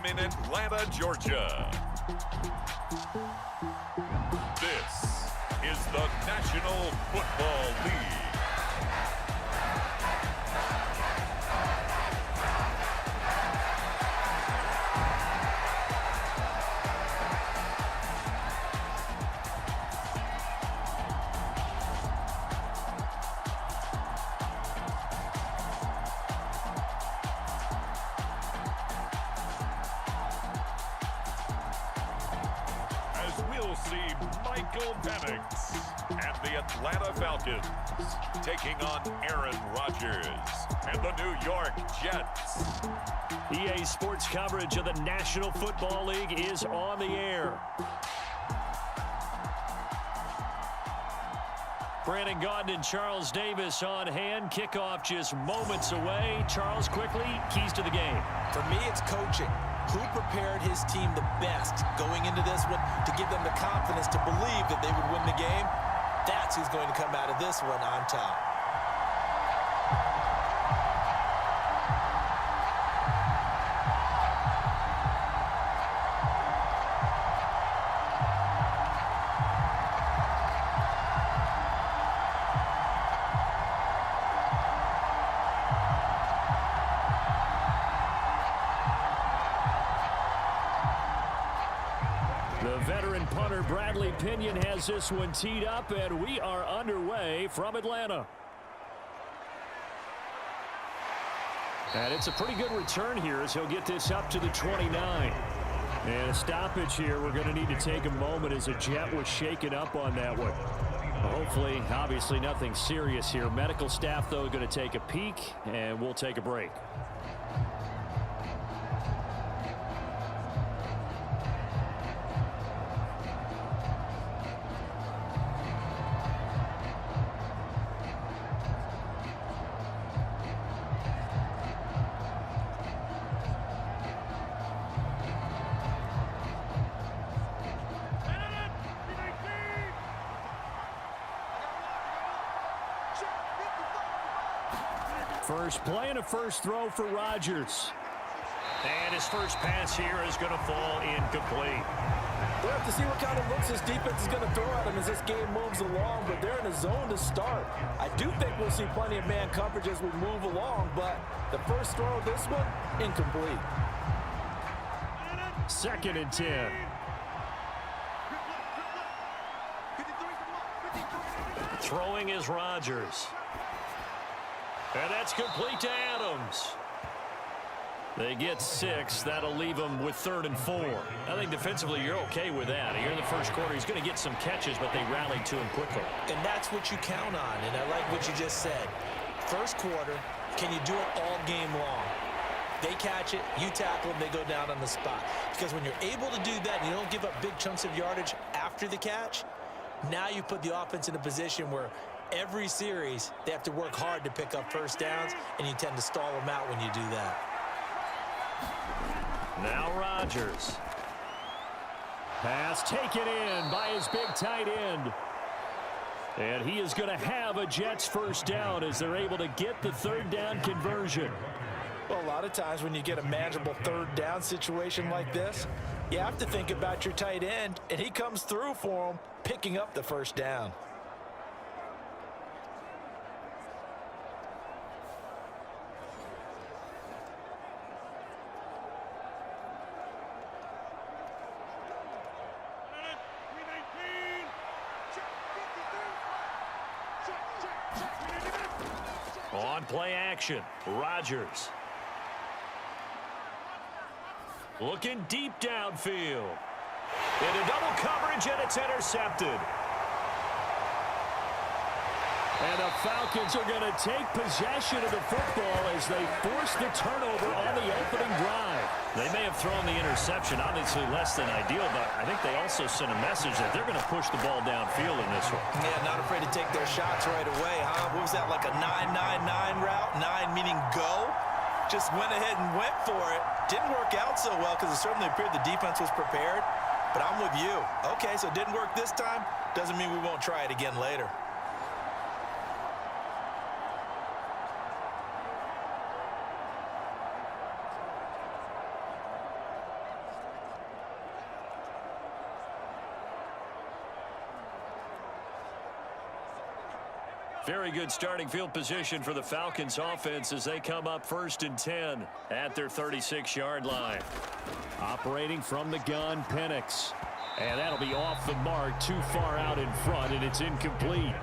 in Atlanta, Georgia. This is the National Football League. We'll see Michael Penix and the Atlanta Falcons taking on Aaron Rodgers and the New York Jets. EA Sports coverage of the National Football League is on the air. Brandon Gaudin and Charles Davis on hand. Kickoff just moments away. Charles, quickly, keys to the game. For me, it's coaching. Who prepared his team the best going into this one to give them the confidence to believe that they would win the game? That's who's going to come out of this one on top. The veteran punter Bradley Pinion has this one teed up, and we are underway from Atlanta. And it's a pretty good return here as he'll get this up to the 29. And a stoppage here. We're going to need to take a moment as a Jet was shaken up on that one. Hopefully, obviously nothing serious here. Medical staff, though, going to take a peek, and we'll take a break. First play and a first throw for Rodgers. And his first pass here is going to fall incomplete. We'll have to see what kind of looks this defense is going to throw at him as this game moves along, but they're in a zone to start. I do think we'll see plenty of man coverage as we move along, but the first throw of this one, incomplete. 2nd and 10. Throwing is Rodgers. And that's complete to Adams. They get 6. That'll leave them with 3rd and 4. I think defensively you're okay with that. Here in the first quarter, he's going to get some catches, but they rallied to him quickly. And that's what you count on, and I like what you just said. First quarter, can you do it all game long? They catch it, you tackle them, they go down on the spot. Because when you're able to do that and you don't give up big chunks of yardage after the catch, now you put the offense in a position where every series, they have to work hard to pick up first downs, and you tend to stall them out when you do that. Now Rodgers. Pass taken in by his big tight end. And he is going to have a Jets first down as they're able to get the 3rd down conversion. Well, a lot of times when you get a manageable 3rd down situation like this, you have to think about your tight end, and he comes through for him, picking up the first down. On play action, Rodgers. Looking deep downfield. Into double coverage, and it's intercepted. And the Falcons are going to take possession of the football as they force the turnover on the opening drive. They may have thrown the interception, obviously less than ideal, but I think they also sent a message that they're going to push the ball downfield in this one. Yeah, not afraid to take their shots right away, huh? What was that, like a 9-9-9 route? 9 meaning go? Just went ahead and went for it. Didn't work out so well because it certainly appeared the defense was prepared. But I'm with you. Okay, so it didn't work this time. Doesn't mean we won't try it again later. Very good starting field position for the Falcons offense as they come up 1st and 10 at their 36-yard line. Operating from the gun, Penix. And that'll be off the mark, too far out in front, and it's incomplete.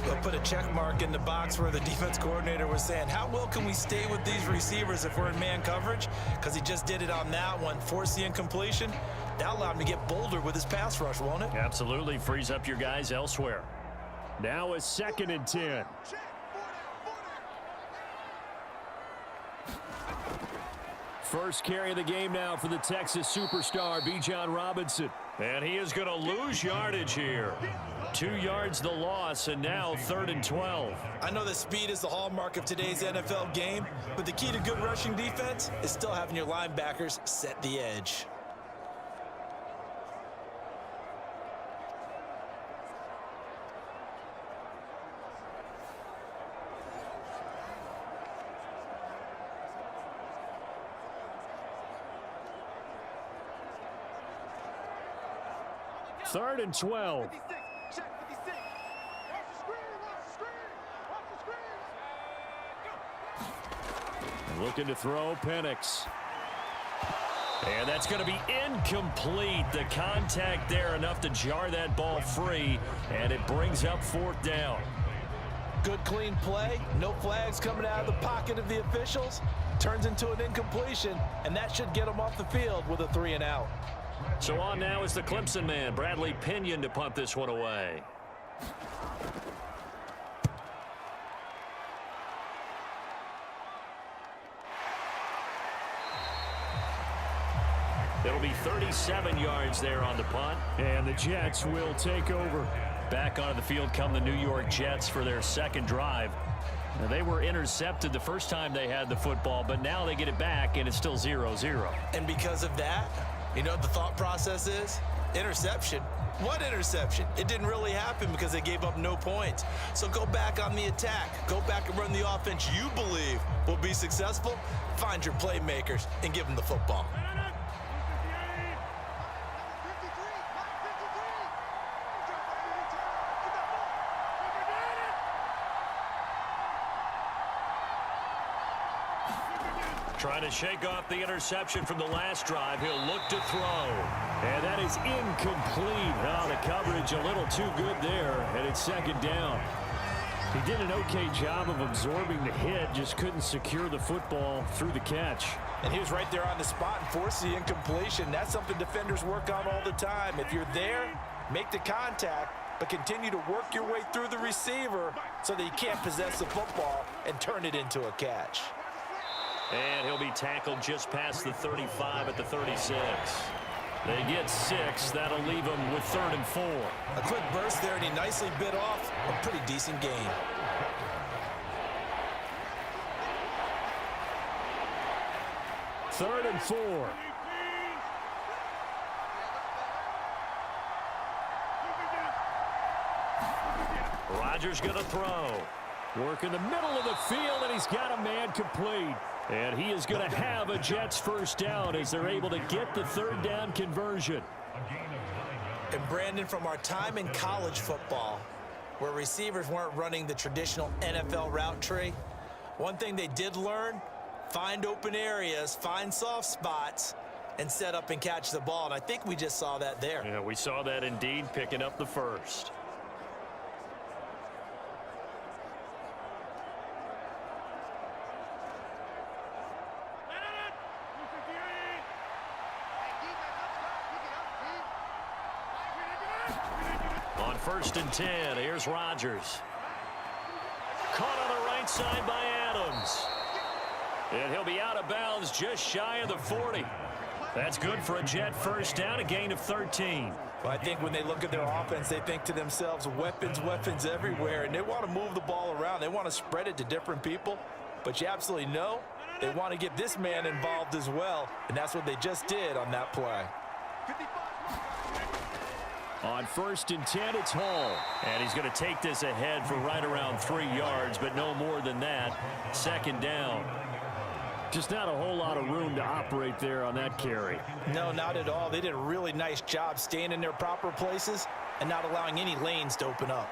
They'll put a check mark in the box where the defense coordinator was saying, how well can we stay with these receivers if we're in man coverage? Because he just did it on that one, forced the incompletion. That allowed him to get bolder with his pass rush, won't it? Absolutely, frees up your guys elsewhere. Now a 2nd and 10. First carry of the game now for the Texas superstar, Bijan Robinson. And he is going to lose yardage here. 2 yards the loss, and now 3rd and 12. I know that speed is the hallmark of today's NFL game, but the key to good rushing defense is still having your linebackers set the edge. Third and 12. Looking to throw, Penix. And that's going to be incomplete. The contact there enough to jar that ball free, and it brings up 4th down. Good clean play, no flags coming out of the pocket of the officials. Turns into an incompletion, and that should get them off the field with a 3 and out. So on now is the Clemson man, Bradley Pinion, to punt this one away. It'll be 37 yards there on the punt. And the Jets will take over. Back onto the field come the New York Jets for their 2nd drive. Now, they were intercepted the first time they had the football, but now they get it back, and it's still 0-0. And because of that, you know what the thought process is? Interception. What interception? It didn't really happen because they gave up no points. So go back on the attack. Go back and run the offense you believe will be successful. Find your playmakers and give them the football. Trying to shake off the interception from the last drive. He'll look to throw. And that is incomplete. Oh, the coverage a little too good there, and it's 2nd down. He did an okay job of absorbing the hit, just couldn't secure the football through the catch. And he was right there on the spot and forced the incompletion. That's something defenders work on all the time. If you're there, make the contact, but continue to work your way through the receiver so that you can't possess the football and turn it into a catch. And he'll be tackled just past the 35 at the 36. They get 6. That'll leave them with 3rd and 4. A quick burst there, and he nicely bit off a pretty decent gain. Third and 4. Rodgers going to throw. Work in the middle of the field, and he's got a man complete. And he is going to have a Jets 1st down as they're able to get the 3rd down conversion. And Brandon, from our time in college football, where receivers weren't running the traditional NFL route tree, one thing they did learn, find open areas, find soft spots, and set up and catch the ball. And I think we just saw that there. Yeah, we saw that indeed, picking up the 1st. On 1st and 10, here's Rodgers. Caught on the right side by Adams. And he'll be out of bounds just shy of the 40. That's good for a Jet 1st down, a gain of 13. Well, I think when they look at their offense, they think to themselves, weapons, weapons everywhere, and they want to move the ball around. They want to spread it to different people, but you absolutely know they want to get this man involved as well, and that's what they just did on that play. On 1st and 10, it's Hall. And he's going to take this ahead for right around 3 yards, but no more than that. 2nd down. Just not a whole lot of room to operate there on that carry. No, not at all. They did a really nice job staying in their proper places and not allowing any lanes to open up.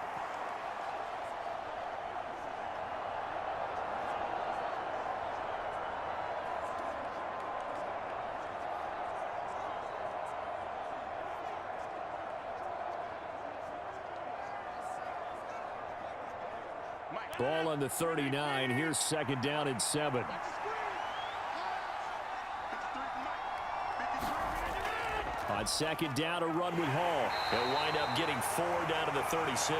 Ball on the 39. Here's second down and 7. On second down, a run with Hall. They'll wind up getting 4 down to the 36.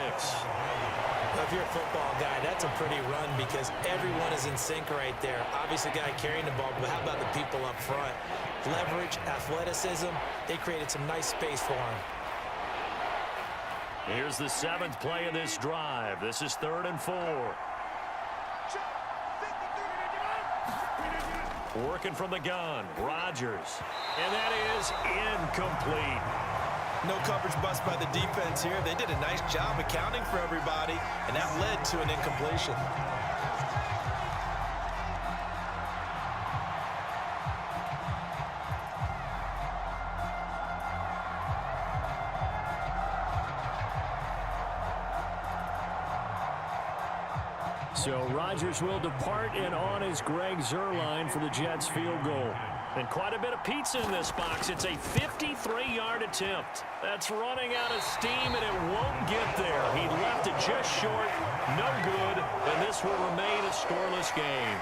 Well, if you're a football guy, that's a pretty run because everyone is in sync right there. Obviously, the guy carrying the ball, but how about the people up front? Leverage, athleticism, they created some nice space for him. Here's the 7th play of this drive. This is 3rd and 4. Working from the gun, Rodgers. And that is incomplete. No coverage bust by the defense here. They did a nice job accounting for everybody, and that led to an incompletion. So Rodgers will depart, and on is Greg Zuerlein for the Jets field goal. And quite a bit of pizza in this box. It's a 53-yard attempt. That's running out of steam, and it won't get there. He left it just short, no good, and this will remain a scoreless game.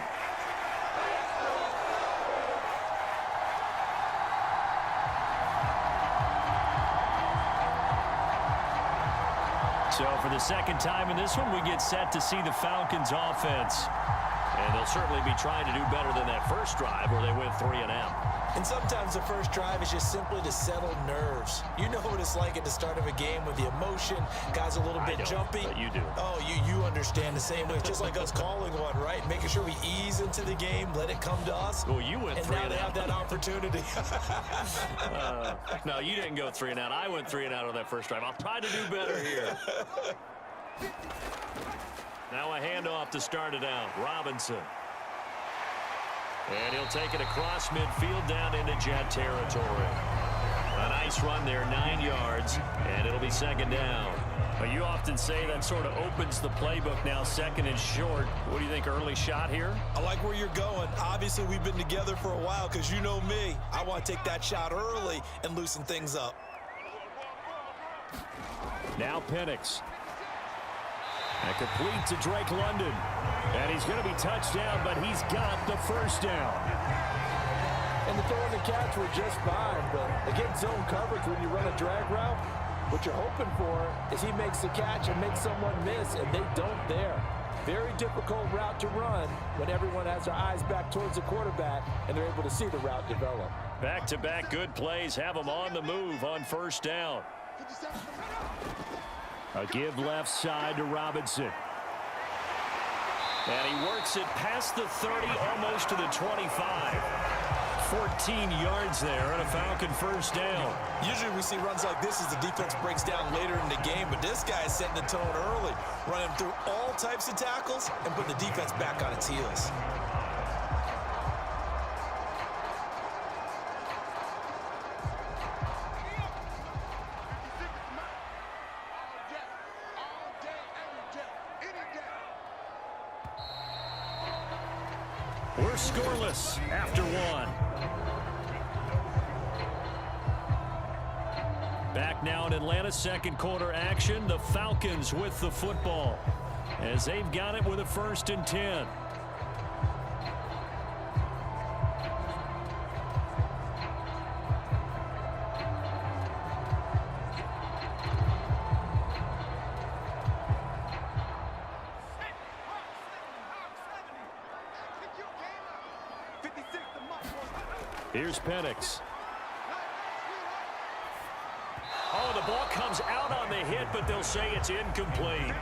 So for the second time in this one, we get set to see the Falcons offense. And they'll certainly be trying to do better than that first drive where they went 3 and out. And sometimes the first drive is just simply to settle nerves. You know what it's like at the start of a game with the emotion. Guys a little bit jumpy. But you do. Oh, you understand the same way. It's just like us calling one, right? Making sure we ease into the game, let it come to us. Well, you went 3 and out. And now they have that opportunity. No, you didn't go 3 and out. I went 3 and out on that first drive. I'll try to do better here. Now a handoff to start it out. Robinson. And he'll take it across midfield down into Jet territory. A nice run there, 9 yards, and it'll be second down. Well, you often say that sort of opens the playbook now, second and short. What do you think, early shot here? I like where you're going. Obviously, we've been together for a while because you know me. I want to take that shot early and loosen things up. Now Penix. And complete to Drake London. And he's going to be touched down, but he's got the first down. And the throw and the catch were just fine, but against zone coverage, when you run a drag route, what you're hoping for is he makes the catch and makes someone miss, and they don't there. Very difficult route to run when everyone has their eyes back towards the quarterback and they're able to see the route develop. Back-to-back good plays have them on the move on first down. A give left side to Robinson. And he works it past the 30, almost to the 25. 14 yards there and a Falcon first down. Usually we see runs like this as the defense breaks down later in the game, but this guy is setting the tone early, running through all types of tackles and putting the defense back on its heels. We're scoreless after one. Back now in Atlanta, second quarter action. The Falcons with the football as they've got it with a 1st and 10. Here's Penix. Oh, the ball comes out on the hit, but they'll say it's incomplete.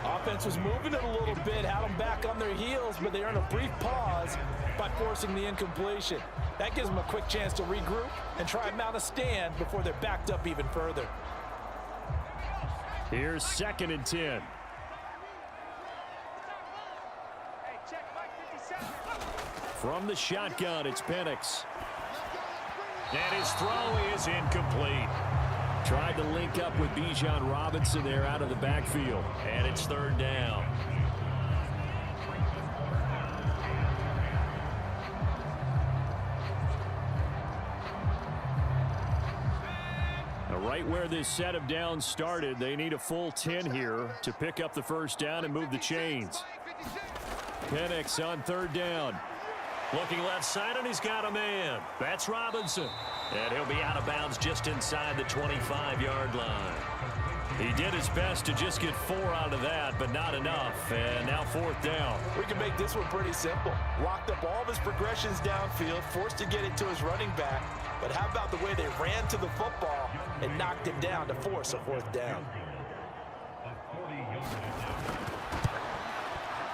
Offense was moving it a little bit, had them back on their heels, but they earned a brief pause by forcing the incompletion. That gives them a quick chance to regroup and try and mount a stand before they're backed up even further. Here's 2nd and 10. From the shotgun, it's Penix. And his throw is incomplete. Tried to link up with Bijan Robinson there out of the backfield. And it's 3rd down. right where this set of downs started. They need a full 10 here to pick up the first down and move the chains. Penix on third down. Looking left side, and he's got a man. That's Robinson. And he'll be out of bounds just inside the 25-yard line. He did his best to just get 4 out of that, but not enough. And now fourth down. We can make this one pretty simple. Locked up all of his progressions downfield, forced to get it to his running back. But how about the way they ran to the football and knocked him down to force a fourth down?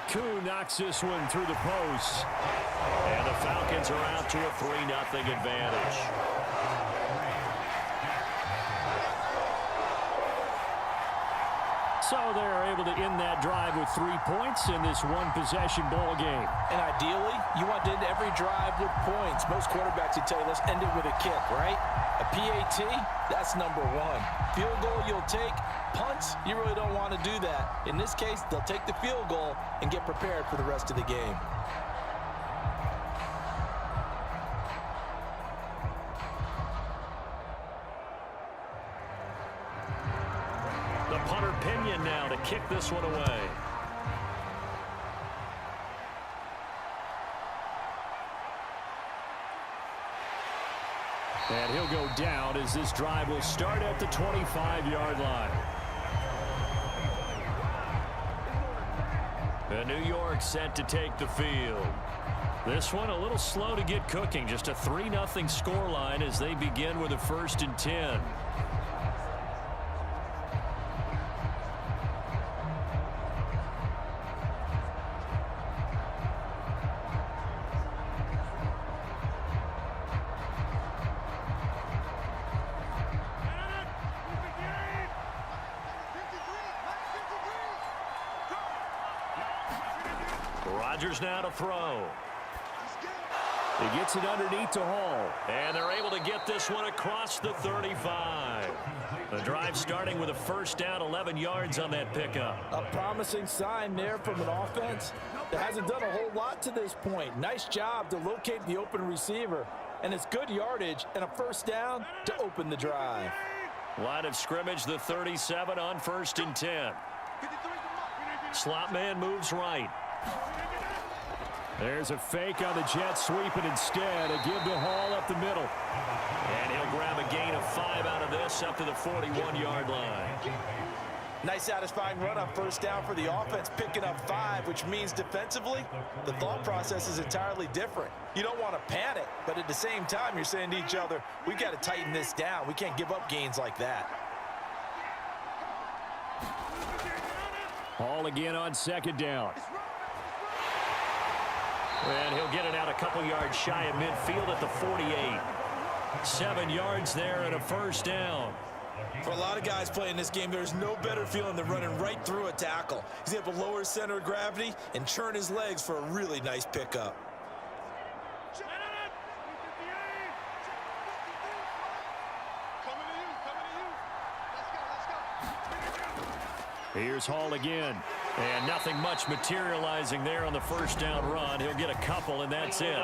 Koo knocks this one through the post. And the Falcons are out to a 3-0 advantage. So they're able to end that drive with 3 points in this one-possession ball game. And ideally, you want to end every drive with points. Most quarterbacks would tell you, let's end it with a kick, right? A PAT, that's number 1. Field goal you'll take. Punts, you really don't want to do that. In this case, they'll take the field goal and get prepared for the rest of the game. The punter Pinion now to kick this one away. And he'll go down as this drive will start at the 25-yard line. And New York set to take the field. This one a little slow to get cooking. Just a 3-0 scoreline as they begin with a 1st and 10. Rodgers now to throw. He gets it underneath to Hall. And they're able to get this one across the 35. The drive starting with a first down, 11 yards on that pickup. A promising sign there from an offense that hasn't done a whole lot to this point. Nice job to locate the open receiver. And it's good yardage and a first down to open the drive. Line of scrimmage, the 37 on 1st and 10. Slot man moves right. There's a fake on the jet sweep, and instead a give to Hall up the middle. And he'll grab a gain of 5 out of this up to the 41-yard line. Nice satisfying run on first down for the offense, picking up 5, which means defensively, the thought process is entirely different. You don't want to panic, but at the same time, you're saying to each other, we've got to tighten this down. We can't give up gains like that. Hall again on 2nd down. And he'll get it out a couple yards shy of midfield at the 48. 7 yards there and a first down. For a lot of guys playing this game, there's no better feeling than running right through a tackle. He's able to lower his center of gravity and churn his legs for a really nice pickup. Here's Hall again. And nothing much materializing there on the first down run. He'll get a couple, and that's it.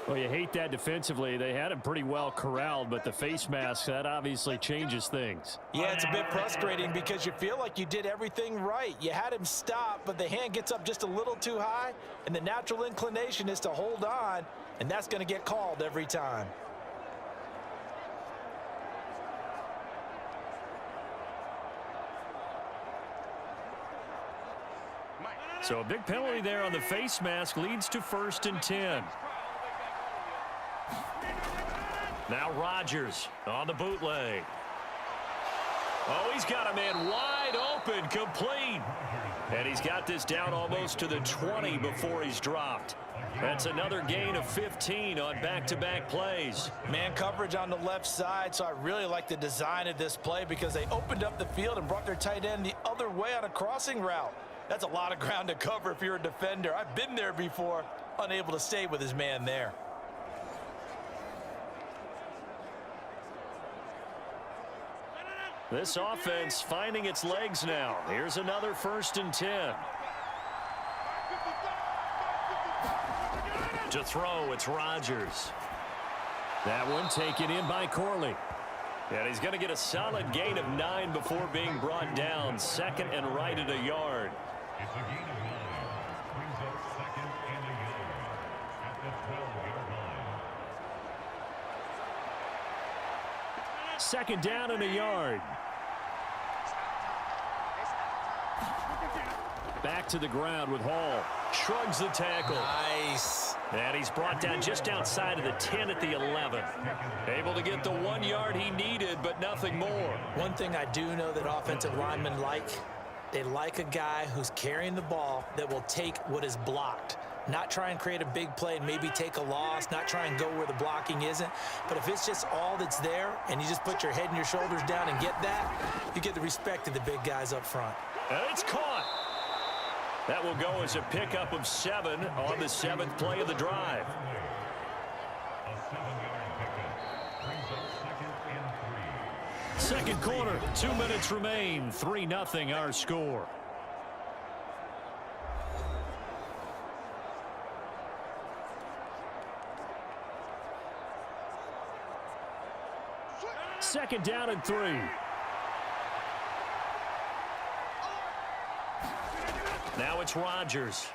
Well, you hate that defensively. They had him pretty well corralled, but the face mask, that obviously changes things. Yeah, it's a bit frustrating because you feel like you did everything right. You had him stop, but the hand gets up just a little too high, and the natural inclination is to hold on, and that's going to get called every time. So a big penalty there on the face mask leads to 1st and 10. Now Rodgers on the bootleg. Oh, he's got a man wide open, complete. And he's got this down almost to the 20 before he's dropped. That's another gain of 15 on back-to-back plays. Man coverage on the left side, so I really like the design of this play because they opened up the field and brought their tight end the other way on a crossing route. That's a lot of ground to cover if you're a defender. I've been there before, unable to stay with his man there. This offense finding its legs now. Here's another 1st and 10. To throw, it's Rodgers. That one taken in by Corley. And he's going to get a solid gain of 9 before being brought down. Second and right at a yard. It's a gain of 9. Brings up second and a yard at the 12-yard line. Second down and a yard. Back to the ground with Hall. Shrugs the tackle. Nice. And he's brought down just outside of the 10 at the 11. Able to get the 1 yard he needed, but nothing more. One thing I do know that offensive linemen like, they like a guy who's carrying the ball that will take what is blocked. Not try and create a big play and maybe take a loss, not try and go where the blocking isn't. But if it's just all that's there and you just put your head and your shoulders down and get that, you get the respect of the big guys up front. And it's caught. That will go as a pickup of 7 on the 7th play of the drive. A 7-yard pickup. Brings up second and 3. Second quarter, 2 minutes remain. 3-0 our score. Second down and 3. Now it's Rodgers.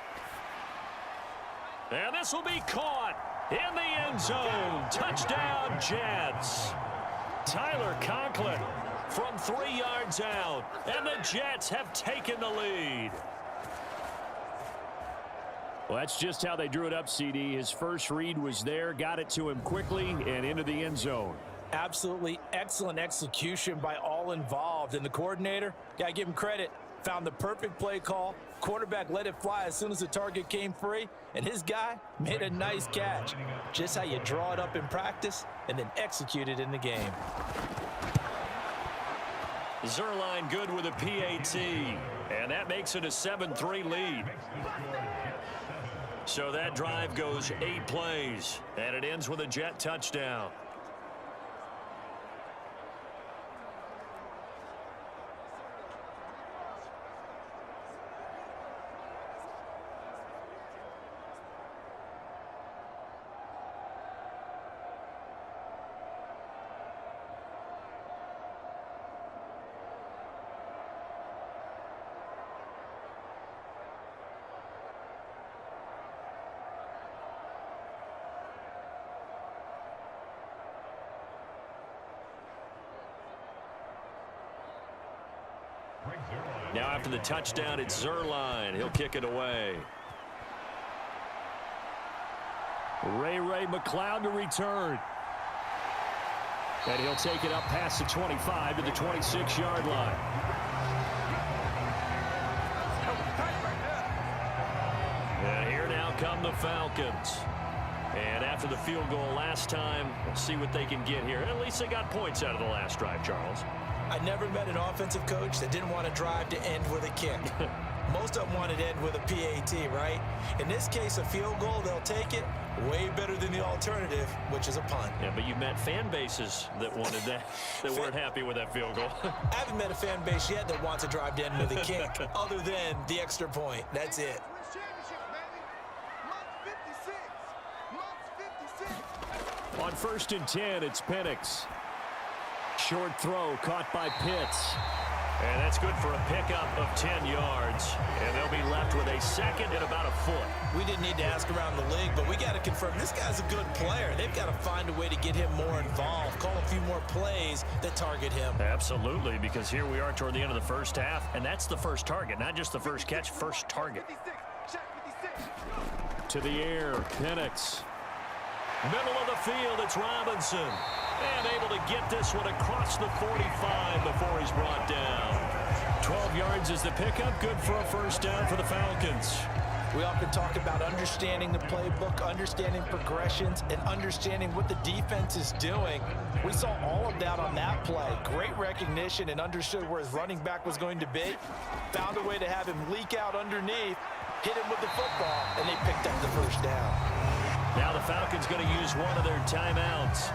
And this will be caught in the end zone. Touchdown, Jets. Tyler Conklin from 3 yards out. And the Jets have taken the lead. Well, that's just how they drew it up, CD. His first read was there, got it to him quickly, and into the end zone. Absolutely excellent execution by all involved. And the coordinator, got to give him credit, found the perfect play call. Quarterback let it fly as soon as the target came free, and his guy made a nice catch. Just how you draw it up in practice and then execute it in the game. Zerline good with a PAT, and that makes it a 7-3 lead. So that drive goes 8 plays, and it ends with a Jet touchdown. Now after the touchdown, it's Zerline. He'll kick it away. Ray McLeod to return. And he'll take it up past the 25 to the 26-yard line. And here now come the Falcons. And after the field goal last time, we'll see what they can get here. At least they got points out of the last drive, Charles. I never met an offensive coach that didn't want to drive to end with a kick. Most of them wanted to end with a PAT, right? In this case, a field goal, they'll take it. Way better than the alternative, which is a punt. Yeah, but you met fan bases that wanted that, that weren't happy with that field goal. I haven't met a fan base yet that wants to drive to end with a kick, other than the extra point. That's it. On 1st and 10, it's Penix. Short throw caught by Pitts. And that's good for a pickup of 10 yards. And they'll be left with a second and about a foot. We didn't need to ask around the league, but we got to confirm this guy's a good player. They've got to find a way to get him more involved, call a few more plays that target him. Absolutely, because here we are toward the end of the first half, and that's the first target, not just the first catch, first target. To the air, Penix. Middle of the field, it's Robinson. And able to get this one across the 45 before he's brought down. 12 yards is the pickup, good for a first down for the Falcons. We often talk about understanding the playbook, understanding progressions, and understanding what the defense is doing. We saw all of that on that play. Great recognition and understood where his running back was going to be. Found a way to have him leak out underneath, hit him with the football, and they picked up the first down. Now the Falcons going to use one of their timeouts,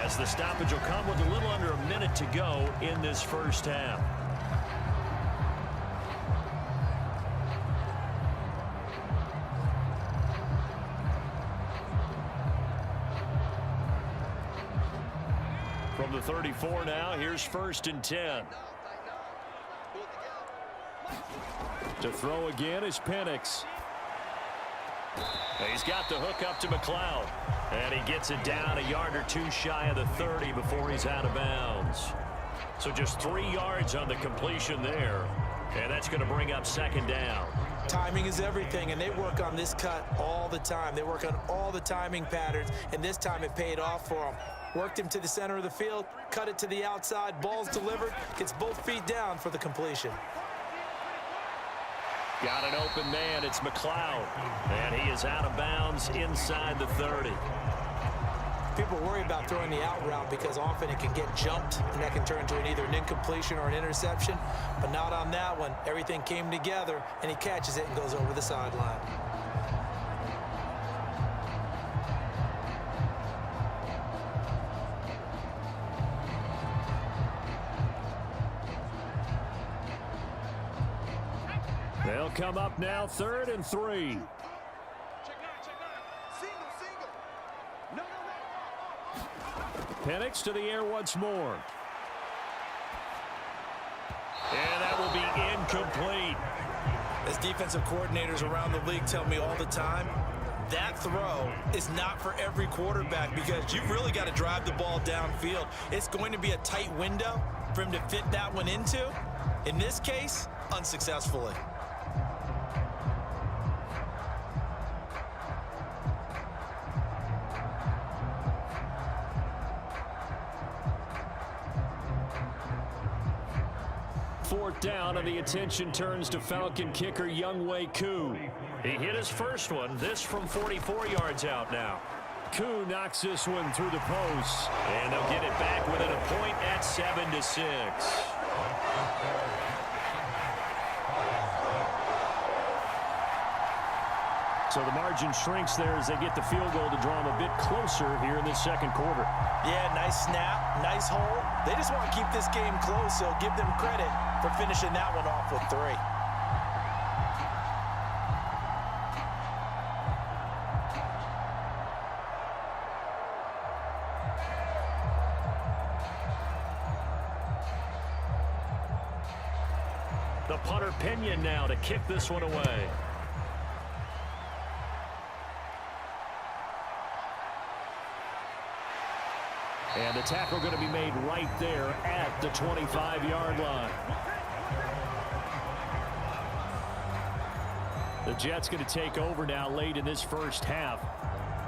as the stoppage will come with a little under a minute to go in this first half. From the 34 now, here's 1st and 10. To throw again is Penix. He's got the hook up to McLeod. And he gets it down a yard or two shy of the 30 before he's out of bounds. So just 3 yards on the completion there. And that's going to bring up 2nd down. Timing is everything, and they work on this cut all the time. They work on all the timing patterns, and this time it paid off for them. Worked him to the center of the field, cut it to the outside, ball's delivered, gets both feet down for the completion. Got an open man, it's McLeod, and he is out of bounds inside the 30. People worry about throwing the out route because often it can get jumped, and that can turn into either an incompletion or an interception, but not on that one. Everything came together, and he catches it and goes over the sideline. They'll come up now 3rd and 3. Penix to the air once more. And that will be incomplete. As defensive coordinators around the league tell me all the time, that throw is not for every quarterback because you've really got to drive the ball downfield. It's going to be a tight window for him to fit that one into. In this case, unsuccessfully. Fourth down, and the attention turns to Falcon kicker Younghoe Koo. He hit his first one, this from 44 yards out now. Koo knocks this one through the post, and they'll get it back within a point at 7-6. So the margin shrinks there as they get the field goal to draw them a bit closer here in this 2nd quarter. Yeah, nice snap, nice hole. They just want to keep this game close, so give them credit for finishing that one off with 3. The punter Pinion now to kick this one away. And the tackle going to be made right there at the 25-yard line. The Jets going to take over now late in this first half.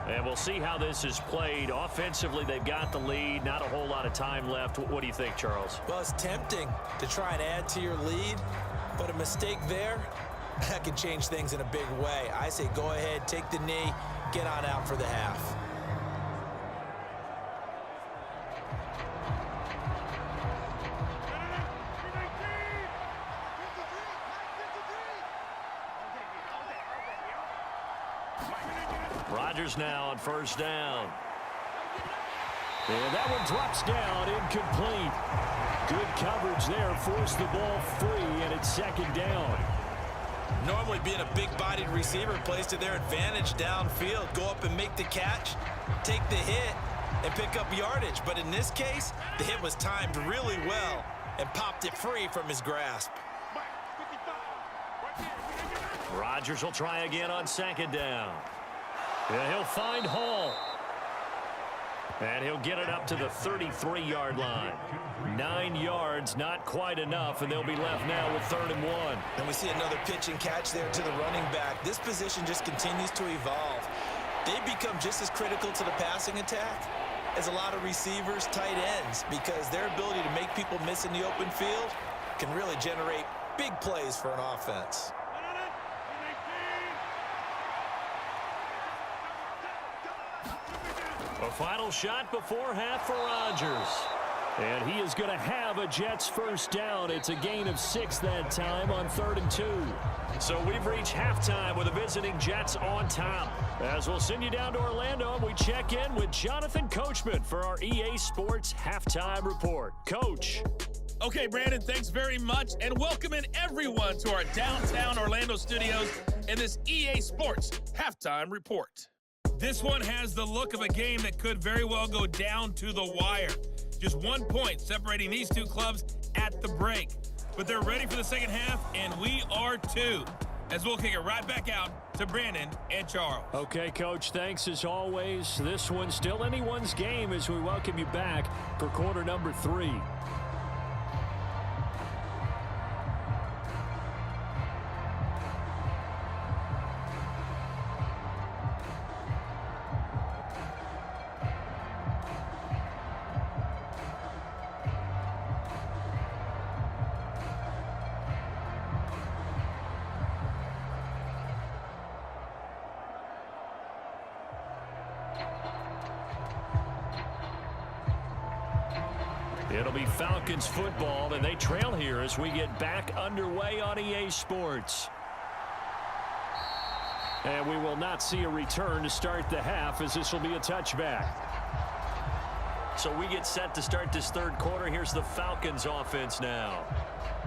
And we'll see how this is played. Offensively, they've got the lead. Not a whole lot of time left. What do you think, Charles? Well, it's tempting to try and add to your lead, but a mistake there, that can change things in a big way. I say go ahead, take the knee, get on out for the half. Rodgers now on 1st down. And that one drops down, incomplete. Good coverage there, forced the ball free, and it's 2nd down. Normally being a big-bodied receiver plays to their advantage downfield. Go up and make the catch, take the hit, and pick up yardage. But in this case, the hit was timed really well and popped it free from his grasp. Rodgers will try again on 2nd down. Yeah, he'll find Hall. And he'll get it up to the 33-yard line. 9 yards, not quite enough, and they'll be left now with 3rd and 1. And we see another pitch and catch there to the running back. This position just continues to evolve. They become just as critical to the passing attack as a lot of receivers, tight ends, because their ability to make people miss in the open field can really generate big plays for an offense. A final shot before half for Rodgers. And he is going to have a Jets first down. It's a gain of 6 that time on 3rd and 2. So we've reached halftime with the visiting Jets on top. As we'll send you down to Orlando, and we check in with Jonathan Coachman for our EA Sports Halftime Report. Coach. Okay, Brandon, thanks very much, and welcome in everyone to our downtown Orlando studios in this EA Sports Halftime Report. This one has the look of a game that could very well go down to the wire. Just 1 point separating these two clubs at the break. But they're ready for the second half, and we are too. As we'll kick it right back out to Brandon and Charles. Okay, Coach, thanks as always. This one's still anyone's game as we welcome you back for quarter number 3. It'll be Falcons football, and they trail here as we get back underway on EA Sports. And we will not see a return to start the half, as this will be a touchback. So we get set to start this third quarter. Here's the Falcons offense now.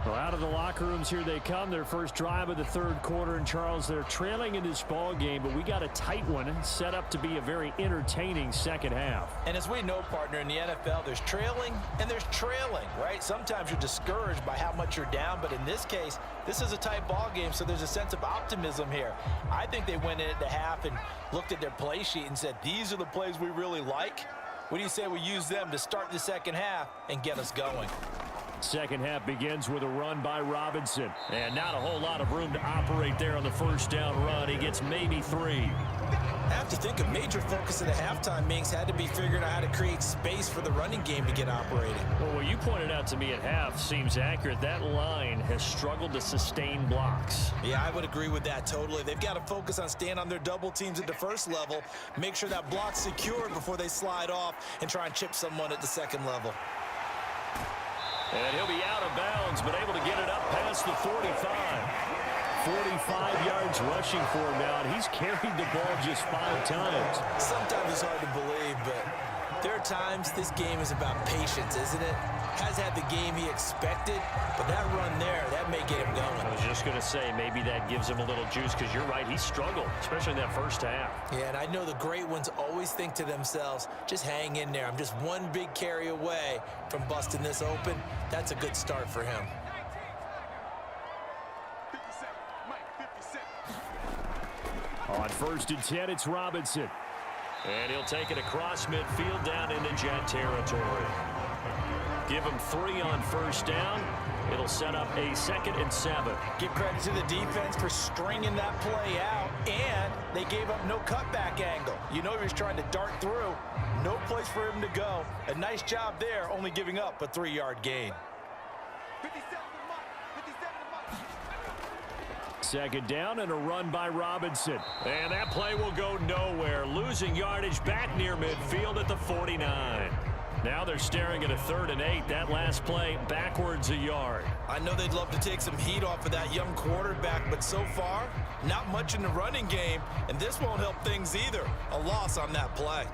Well, out of the locker rooms, here they come. Their first drive of the third quarter. And, Charles, they're trailing in this ball game, but we got a tight one set up to be a very entertaining second half. And as we know, partner, in the NFL, there's trailing and there's trailing, right? Sometimes you're discouraged by how much you're down, but in this case, this is a tight ball game, so there's a sense of optimism here. I think they went in at the half and looked at their play sheet and said, these are the plays we really like. What do you say we use them to start the second half and get us going? Second half begins with a run by Robinson. And not a whole lot of room to operate there on the first down run. He gets maybe 3. I have to think a major focus of the halftime meetings had to be figuring out how to create space for the running game to get operating. Well, what you pointed out to me at half seems accurate. That line has struggled to sustain blocks. Yeah, I would agree with that totally. They've got to focus on staying on their double teams at the first level, make sure that block's secured before they slide off and try and chip someone at the second level. And he'll be out of bounds, but able to get it up past the 45. 45 yards rushing for him now, and he's carried the ball just 5 times. Sometimes it's hard to believe, but there are times this game is about patience, isn't it? Has had the game he expected, but that run there, that may get him going. I was just going to say, maybe that gives him a little juice, because you're right, he struggled, especially in that first half. Yeah, and I know the great ones always think to themselves, just hang in there. I'm just one big carry away from busting this open. That's a good start for him. On 1st and 10, it's Robinson. And he'll take it across midfield down into Jet territory. Give him 3 on first down. It'll set up a 2nd and 7. Give credit to the defense for stringing that play out, and they gave up no cutback angle. You know he was trying to dart through. No place for him to go. A nice job there, only giving up a 3-yard gain. 2nd down and a run by Robinson. And that play will go nowhere. Losing yardage back near midfield at the 49. Now they're staring at a 3rd and 8. That last play backwards a yard. I know they'd love to take some heat off of that young quarterback, but so far, not much in the running game, and this won't help things either. A loss on that play.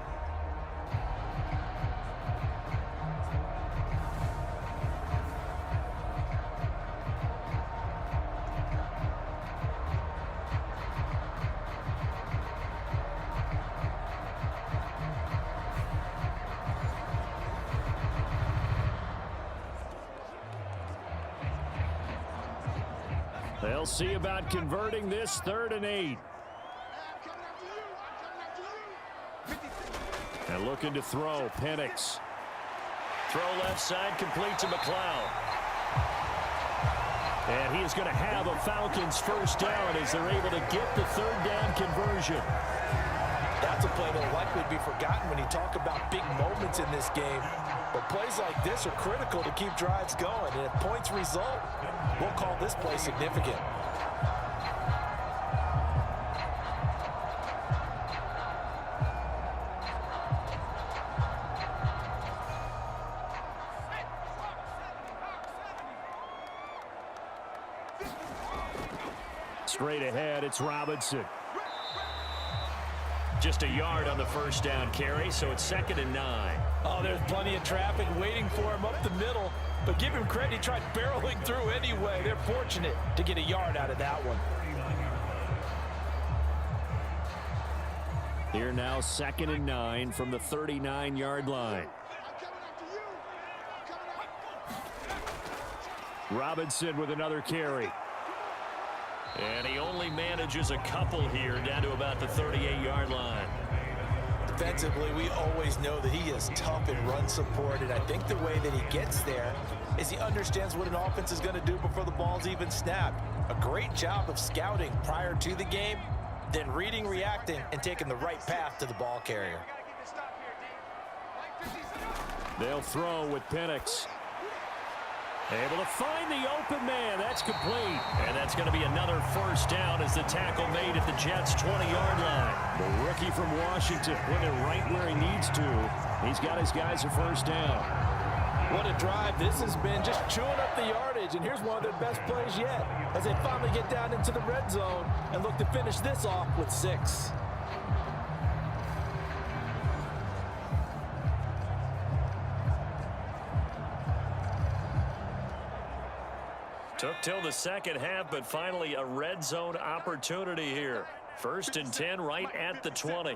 They'll see about converting this 3rd and 8. And looking to throw, Penix. Throw left side, complete to McLeod. And he is going to have a Falcons first down as they're able to get the 3rd down conversion. That's a play that'll likely be forgotten when you talk about big moments in this game. But plays like this are critical to keep drives going. And if points result, we'll call this play significant. Straight ahead, it's Robinson. Just a yard on the first down carry, so it's 2nd and 9. Oh, there's plenty of traffic waiting for him up the middle. But give him credit, he tried barreling through anyway. They're fortunate to get a yard out of that one. Here now, 2nd and 9 from the 39-yard line. Robinson with another carry. And he only manages a couple here down to about the 38-yard line. Defensively, we always know that he is tough in run support, and I think the way that he gets there is he understands what an offense is going to do before the ball's even snapped. A great job of scouting prior to the game, then reading, reacting, and taking the right path to the ball carrier. They'll throw with Penix. Able to find the open man. That's complete. And that's going to be another first down as the tackle made at the Jets' 20-yard line. The rookie from Washington put it right where he needs to. He's got his guys a first down. What a drive. This has been just chewing up the yardage, and here's one of their best plays yet as they finally get down into the red zone and look to finish this off with 6. Took till the second half, but finally a red zone opportunity here. 1st and 10 right at the 20.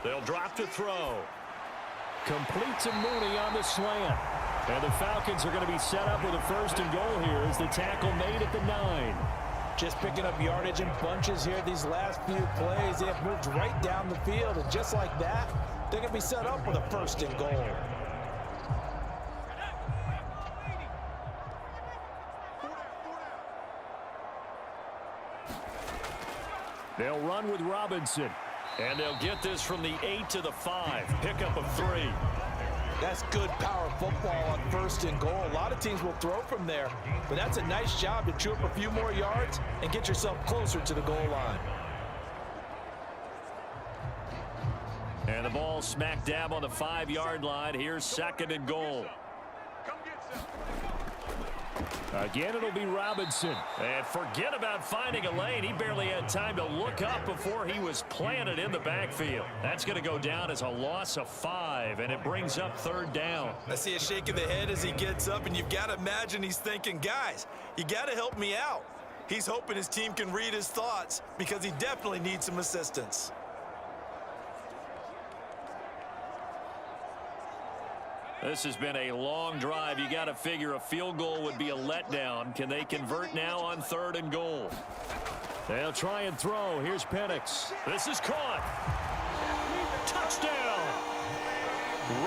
They'll drop to throw. Complete to Mooney on the slant. And the Falcons are going to be set up with a 1st and goal here as the tackle made at the 9. Just picking up yardage in bunches here these last few plays. They have moved right down the field, and just like that, they're going to be set up with a 1st and goal. They'll run with Robinson. And they'll get this from the 8 to the 5. Pickup of 3. That's good power football on 1st and goal. A lot of teams will throw from there, but that's a nice job to chew up a few more yards and get yourself closer to the goal line. And the ball smack dab on the 5-yard line. Here's 2nd and goal. Again, it'll be Robinson. And forget about finding a lane. He barely had time to look up before he was planted in the backfield. That's going to go down as a loss of 5, and it brings up 3rd down. I see a shake of the head as he gets up, and you've got to imagine he's thinking, guys, you got to help me out. He's hoping his team can read his thoughts because he definitely needs some assistance. This has been a long drive. You got to figure a field goal would be a letdown. Can they convert now on 3rd and goal? They'll try and throw. Here's Penix. This is caught. Touchdown.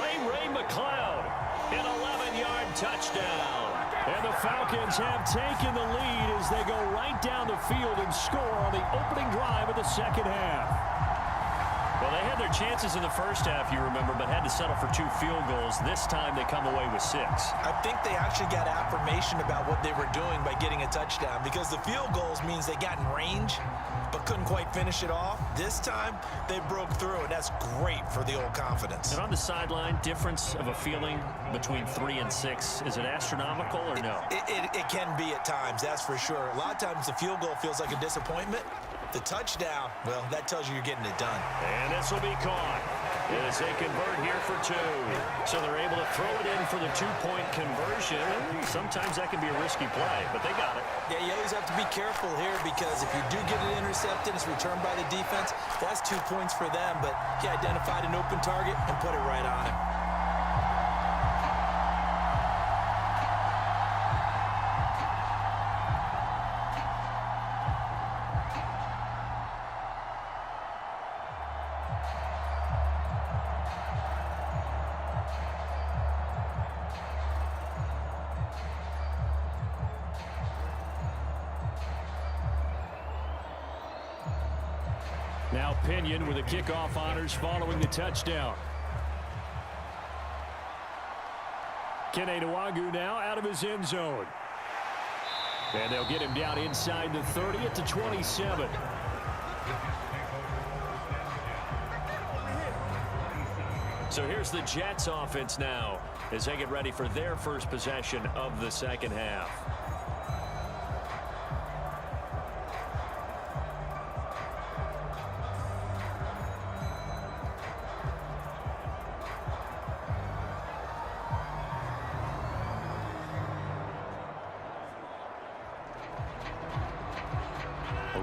Ray McLeod. An 11-yard touchdown. And the Falcons have taken the lead as they go right down the field and score on the opening drive of the second half. Well, they had their chances in the first half, you remember, but had to settle for 2 field goals. This time they come away with 6. I think they actually got affirmation about what they were doing by getting a touchdown because the field goals means they got in range but couldn't quite finish it off. This time they broke through, and that's great for the old confidence. And on the sideline, difference of a feeling between 3 and 6, is it astronomical or no? It can be at times, that's for sure. A lot of times the field goal feels like a disappointment. The touchdown, well, that tells you you're getting it done. And this will be caught as they convert here for 2. So they're able to throw it in for the 2-point conversion. Sometimes that can be a risky play, but they got it. Yeah, you always have to be careful here because if you do get it intercepted, it's returned by the defense. That's 2 points for them, but he identified an open target and put it right on him. Now Pinion with the kickoff honors following the touchdown. Kene Nwagu now out of his end zone. And they'll get him down inside the 30 at the 27. So here's the Jets offense now as they get ready for their first possession of the second half.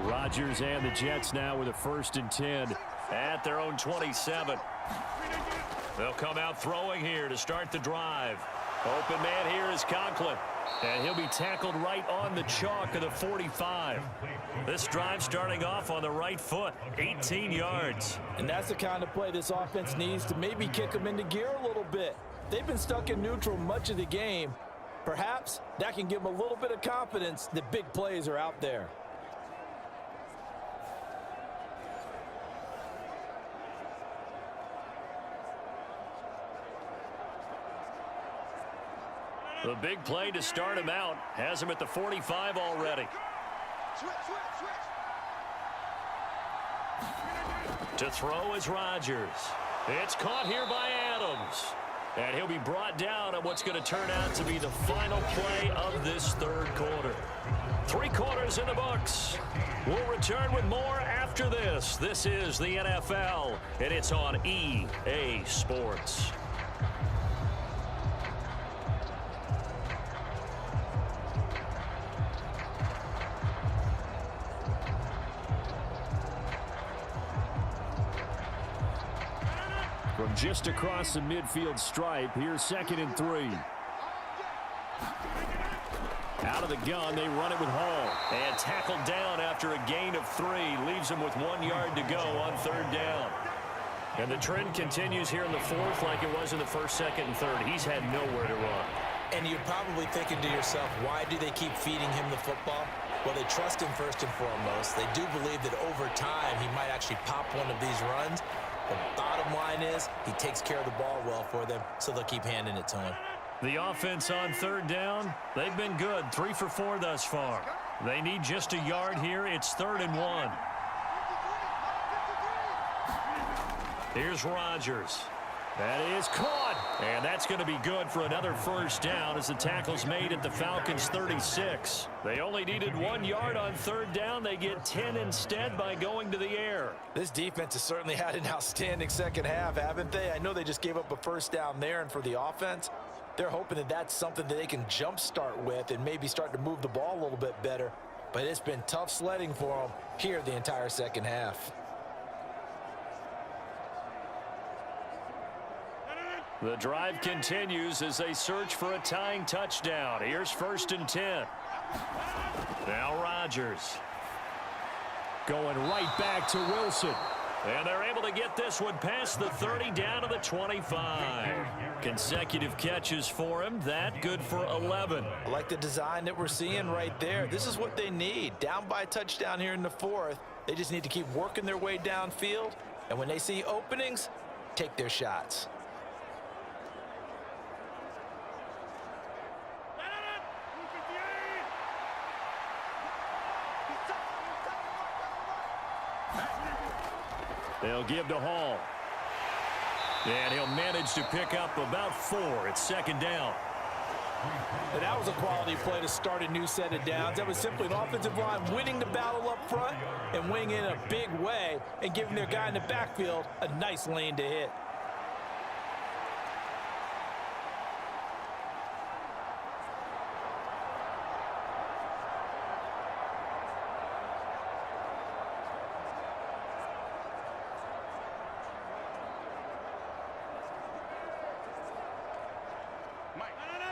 Rodgers and the Jets now with a 1st and 10 at their own 27. They'll come out throwing here to start the drive. Open man here is Conklin. And he'll be tackled right on the chalk of the 45. This drive starting off on the right foot, 18 yards. And that's the kind of play this offense needs to maybe kick them into gear a little bit. They've been stuck in neutral much of the game. Perhaps that can give them a little bit of confidence that big plays are out there. The big play to start him out has him at the 45 already. To throw is Rodgers. It's caught here by Adams. And he'll be brought down on what's going to turn out to be the final play of this third quarter. 3 quarters in the books. We'll return with more after this. This is the NFL, and it's on EA Sports. From just across the midfield stripe, here's 2nd and 3. Out of the gun, they run it with Hall. And tackled down after a gain of 3. Leaves him with 1 yard to go on 3rd down. And the trend continues here in the 4th like it was in the 1st, 2nd, and 3rd. He's had nowhere to run. And you're probably thinking to yourself, why do they keep feeding him the football? Well, they trust him first and foremost. They do believe that over time he might actually pop one of these runs. The bottom line is he takes care of the ball well for them, so they'll keep handing it to him. The offense on 3rd down, they've been good. 3 for 4 thus far. They need just a yard here. It's 3rd and 1. Here's Rodgers. That is caught. And that's going to be good for another 1st down as the tackle's made at the Falcons' 36. They only needed 1 yard on 3rd down. They get 10 instead by going to the air. This defense has certainly had an outstanding second half, haven't they? I know they just gave up a 1st down there, and for the offense, they're hoping that that's something that they can jumpstart with and maybe start to move the ball a little bit better. But it's been tough sledding for them here the entire second half. The drive continues as they search for a tying touchdown. Here's 1st and 10. Now Rodgers. Going right back to Wilson. And they're able to get this one past the 30 down to the 25. Consecutive catches for him. That good for 11. I like the design that we're seeing right there. This is what they need. Down by a touchdown here in the 4th. They just need to keep working their way downfield. And when they see openings, take their shots. They'll give to Hall. And he'll manage to pick up about 4. It's 2nd down. And that was a quality play to start a new set of downs. That was simply an offensive line winning the battle up front and winning in a big way and giving their guy in the backfield a nice lane to hit.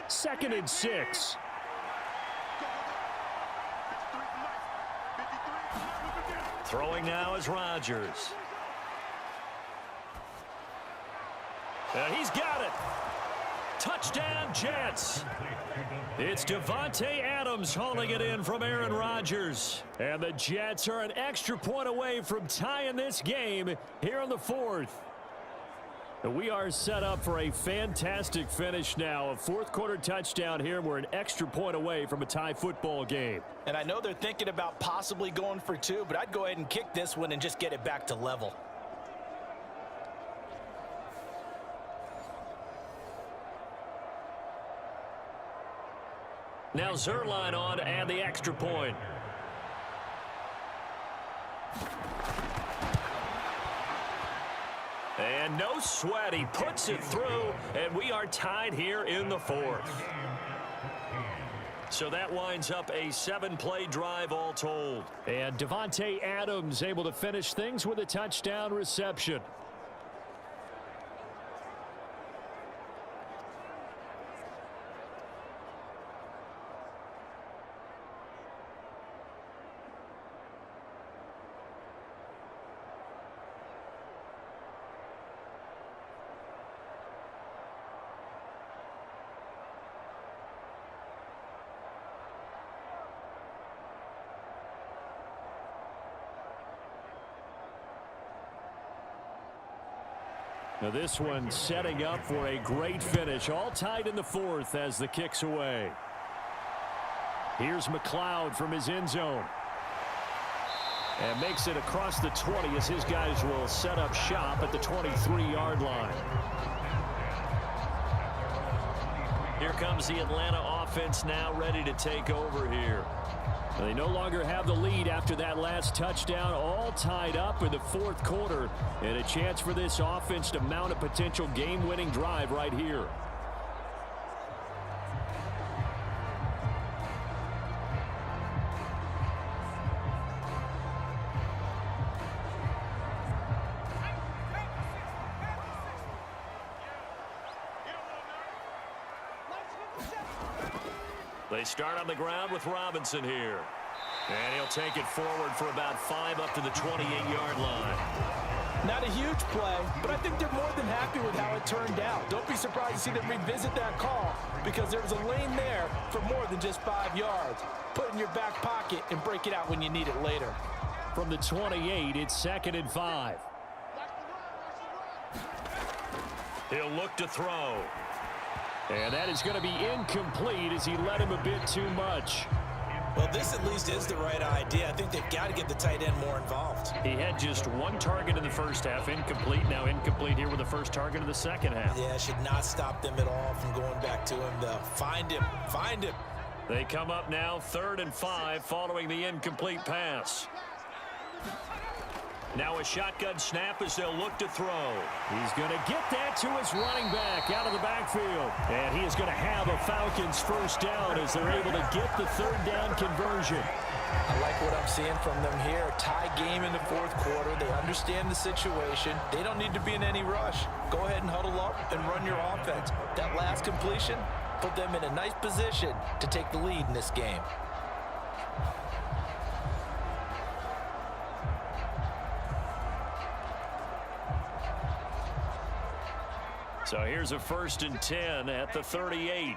Second and 6. Throwing now is Rodgers. And he's got it. Touchdown, Jets. It's Davante Adams hauling it in from Aaron Rodgers. And the Jets are an extra point away from tying this game here in the 4th. We are set up for a fantastic finish now. A 4th quarter touchdown here. We're an extra point away from a tie football game. And I know they're thinking about possibly going for 2, but I'd go ahead and kick this one and just get it back to level. Now Zerline on to add the extra point. And no sweat, he puts it through, and we are tied here in the 4th. So that winds up a 7-play drive all told. And Davante Adams able to finish things with a touchdown reception. Now this one setting up for a great finish. All tied in the fourth as the kick's away. Here's McLeod from his end zone. And makes it across the 20 as his guys will set up shop at the 23-yard line. Here comes the Atlanta offense now ready to take over here. They no longer have the lead after that last touchdown, all tied up in the fourth quarter, and a chance for this offense to mount a potential game-winning drive right here. They start on the ground with Robinson here. And he'll take it forward for about 5 up to the 28-yard line. Not a huge play, but I think they're more than happy with how it turned out. Don't be surprised to see them revisit that call because there was a lane there for more than just 5 yards. Put it in your back pocket and break it out when you need it later. From the 28, it's 2nd and 5. He'll look to throw. And that is going to be incomplete as he led him a bit too much. Well, this at least is the right idea. I think they've got to get the tight end more involved. He had just 1 target in the first half, incomplete. Now incomplete here with the first target of the second half. Yeah, should not stop them at all from going back to him, though. Find him. Find him. They come up now 3rd and 5 following the incomplete pass. Now a shotgun snap as they'll look to throw. He's going to get that to his running back out of the backfield. And he is going to have a Falcons first down as they're able to get the 3rd down conversion. I like what I'm seeing from them here. Tie game in the fourth quarter. They understand the situation. They don't need to be in any rush. Go ahead and huddle up and run your offense. That last completion put them in a nice position to take the lead in this game. So here's a 1st and 10 at the 38.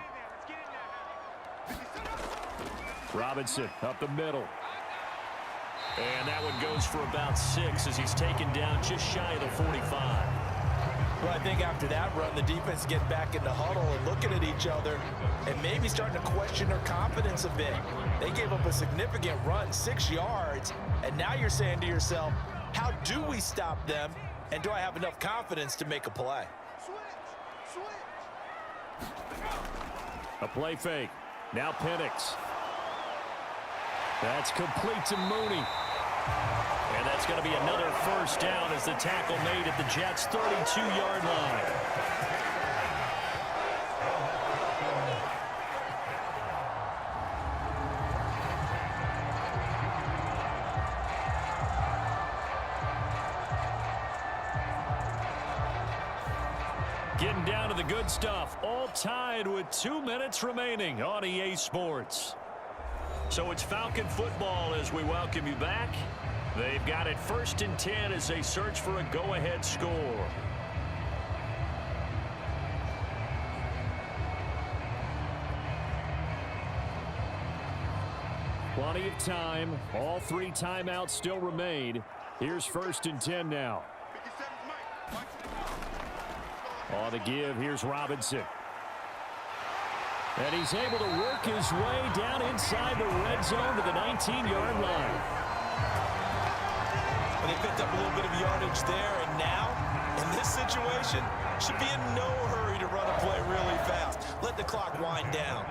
Robinson up the middle. And that one goes for about 6 as he's taken down just shy of the 45. Well, I think after that run, the defense is getting back in the huddle and looking at each other and maybe starting to question their confidence a bit. They gave up a significant run, 6 yards, and now you're saying to yourself, how do we stop them, and do I have enough confidence to make a play? A play fake. Now Penix. That's complete to Mooney. And that's going to be another first down as the tackle made at the Jets' 32-yard line. Getting down to the good stuff. All tied with 2 minutes remaining on EA Sports. So it's Falcon football as we welcome you back. They've got it 1st and 10 as they search for a go-ahead score. Plenty of time. All 3 timeouts still remain. Here's 1st and 10 now. On the give, here's Robinson. And he's able to work his way down inside the red zone to the 19-yard line. And they picked up a little bit of yardage there, and now, in this situation, should be in no hurry to run a play really fast. Let the clock wind down.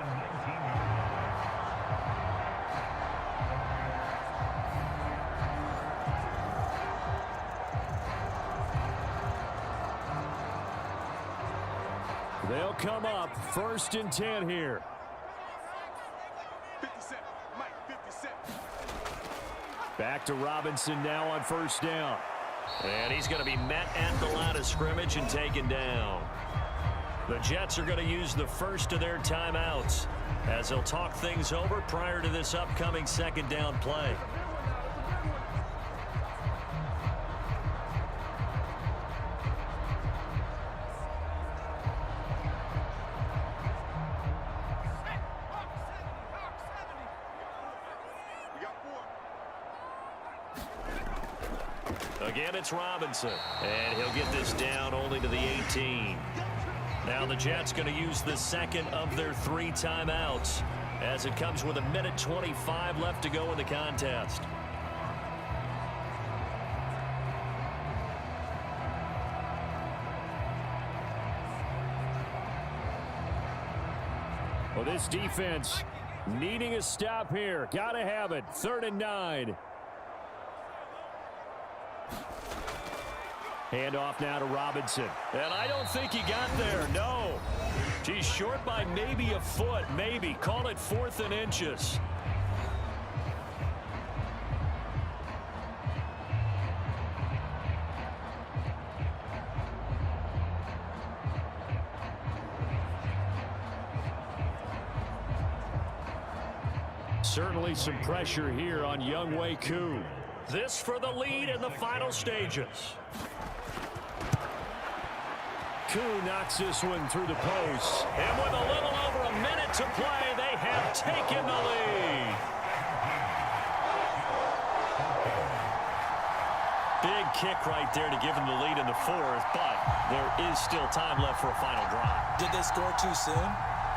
They'll come up 1st and 10 here. 57, Mike, 57. Back to Robinson now on 1st down. And he's going to be met at the line of scrimmage and taken down. The Jets are going to use the first of their timeouts as they'll talk things over prior to this upcoming 2nd down play. Again, it's Robinson. And he'll get this down only to the 18. Now the Jets going to use the second of their 3 timeouts as it comes with 1:25 left to go in the contest. Well, this defense needing a stop here. Got to have it. 3rd and 9. Handoff now to Robinson. And I don't think he got there. No. He's short by maybe a foot. Maybe. Call it 4th and inches. Certainly some pressure here on Younghoe Koo. This for the lead in the final stages. Koo knocks this one through the post. And with a little over a minute to play, they have taken the lead. Big kick right there to give them the lead in the 4th, but there is still time left for a final drive. Did they score too soon?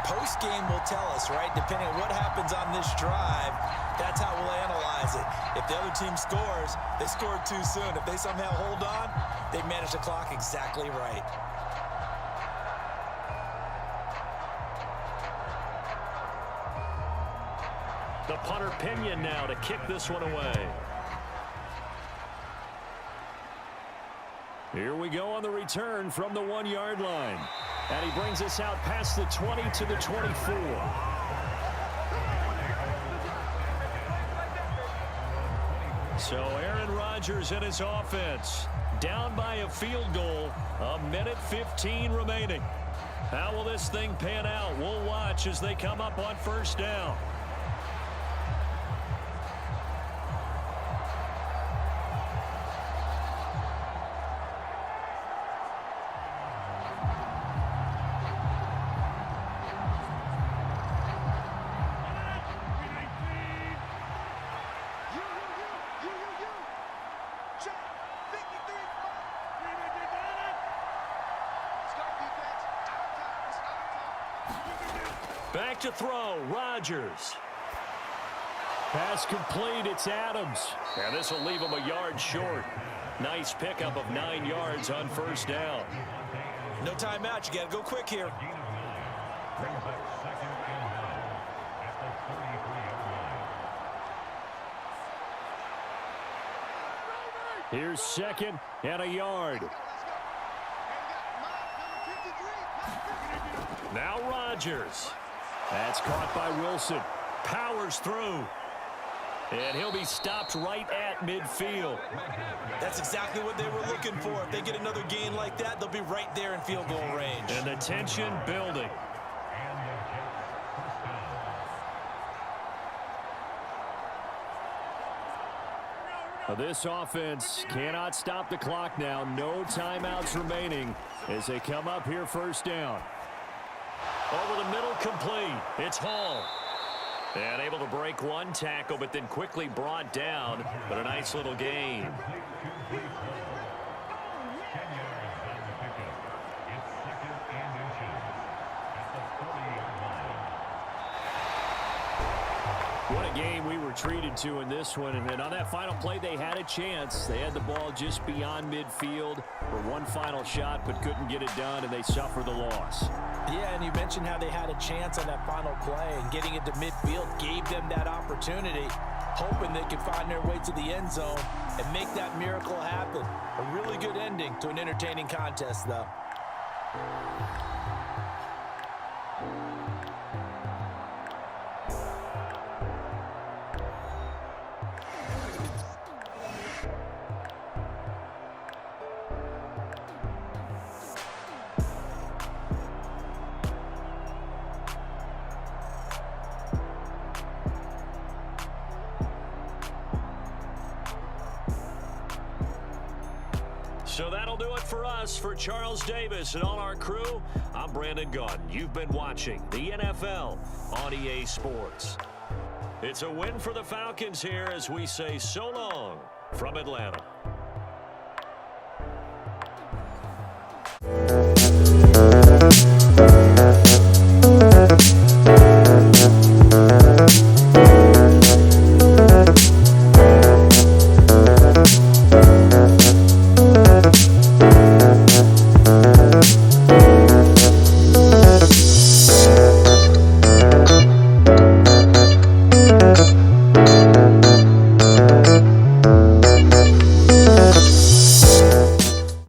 Post-game will tell us, right? Depending on what happens on this drive, that's how we'll analyze it. If the other team scores, they scored too soon. If they somehow hold on, they manage the clock exactly right. The punter Pinion now to kick this one away. Here we go on the return from the 1-yard line. And he brings us out past the 20 to the 24. So Aaron Rodgers and his offense down by a field goal. 1:15 remaining. How will this thing pan out? We'll watch as they come up on 1st down. Back to throw, Rodgers. Pass complete, it's Adams. And this will leave him a yard short. Nice pickup of 9 yards on 1st down. No timeout. You got to go quick here. Brings up 2nd and 9 at the 33-yard line. Here's 2nd and a yard. Now Rodgers. That's caught by Wilson. Powers through. And he'll be stopped right at midfield. That's exactly what they were looking for. If they get another gain like that, they'll be right there in field goal range. And the tension building. This offense cannot stop the clock now. No timeouts remaining as they come up here 1st down. Over the middle, complete. It's Hall. And able to break one tackle, but then quickly brought down. But a nice little gain. What a game we were treated to in this one. And on that final play, they had a chance. They had the ball just beyond midfield for one final shot, but couldn't get it done, and they suffer the loss. Yeah, and you mentioned how they had a chance on that final play, and getting it to midfield gave them that opportunity, hoping they could find their way to the end zone and make that miracle happen. A really good ending to an entertaining contest, though. So that'll do it for us. For Charles Davis and all our crew, I'm Brandon Gunn. You've been watching the NFL on EA Sports. It's a win for the Falcons here as we say so long from Atlanta.